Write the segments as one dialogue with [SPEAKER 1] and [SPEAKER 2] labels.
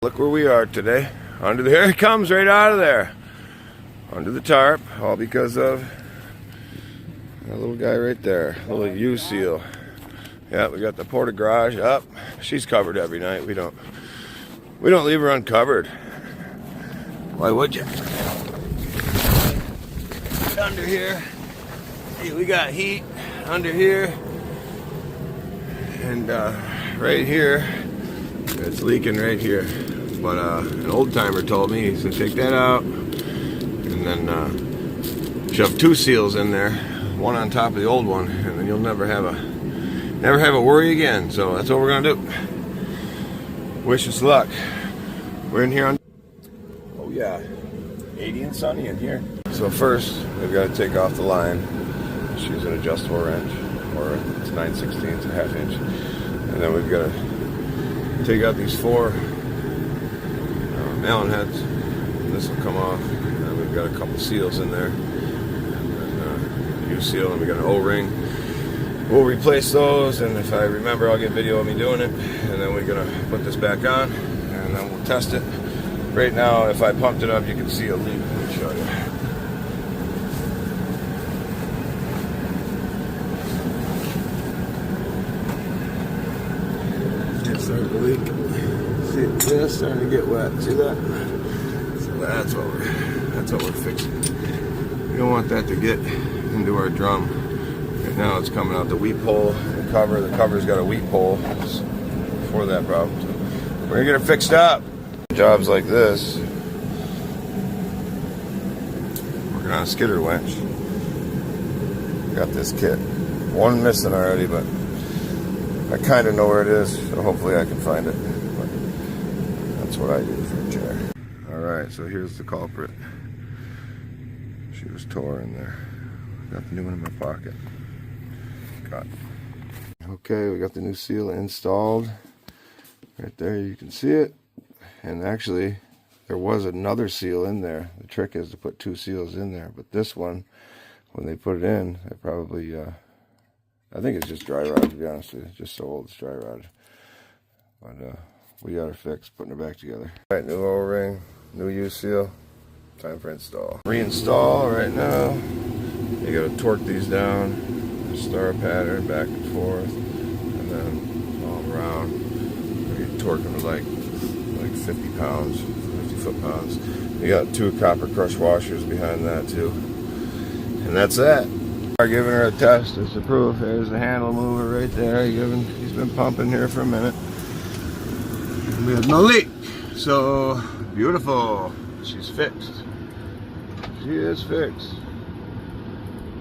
[SPEAKER 1] Look where we are today. Here he comes right out of there. Under the tarp, all because of that little guy right there. Little U-seal. Yeah, we got the porta garage up. She's covered every night. We don't leave her uncovered. Why would you? Under here. Hey, we got heat under here. And right here, it's leaking right here. But an old timer told me, he said, take that out and then shove two seals in there, one on top of the old one, and then you'll never have a worry again. So that's what we're gonna do. Wish us luck. We're in here on, oh yeah, 80 and sunny in here. So first, we've got to take off the line. Just use an adjustable wrench, or it's 9/16, a half inch. And then we've got to take out these four Allen heads. This will come off. And then we've got a couple seals in there. And then U-seal, and we got an O-ring. We'll replace those, and if I remember, I'll get video of me doing it. And then we're gonna put this back on, and then we'll test it. Right now, if I pumped it up, you can see a leak. Let me show you. It's starting to leak. See, it's just starting to get wet. See that? So that's what we're fixing. We don't want that to get into our drum. Right now it's coming out the weep hole, the cover. The cover's got a weep hole for that problem. So we're gonna get it fixed up. Jobs like this, working on a skidder winch. Got this kit. One missing already, but I kind of know where it is, so hopefully I can find it. But that's what I do for a chair. Alright, so here's the culprit. She was tore in there. Got the new one in my pocket. Got it. Okay, we got the new seal installed. Right there, you can see it. And actually, there was another seal in there. The trick is to put two seals in there. But this one, when they put it in, they probably, I think it's just dry rot, to be honest with you. It's just so old, it's dry rot. But we got her fixed, putting her back together. All right, new O-ring, new U-seal. Time for install. Reinstall right now. You gotta torque these down, star pattern back and forth, and then all around. You torque them like 50 pounds, 50 foot-pounds. You got two copper crush washers behind that too. And that's that. We're giving her a test as to proof. There's the handle mover right there. He's been pumping here for a minute. We have no leak. So, beautiful. She's fixed. She is fixed.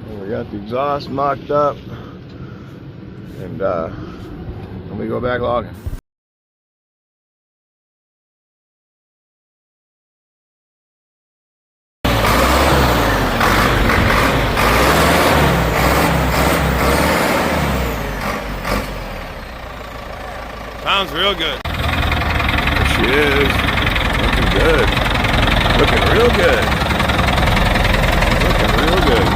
[SPEAKER 1] And we got the exhaust mocked up. And let me go back logging. Sounds real good. There she is. Looking good. Looking real good. Looking real good.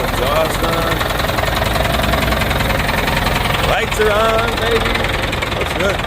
[SPEAKER 1] Exhaust on. Lights are on, baby. Looks good.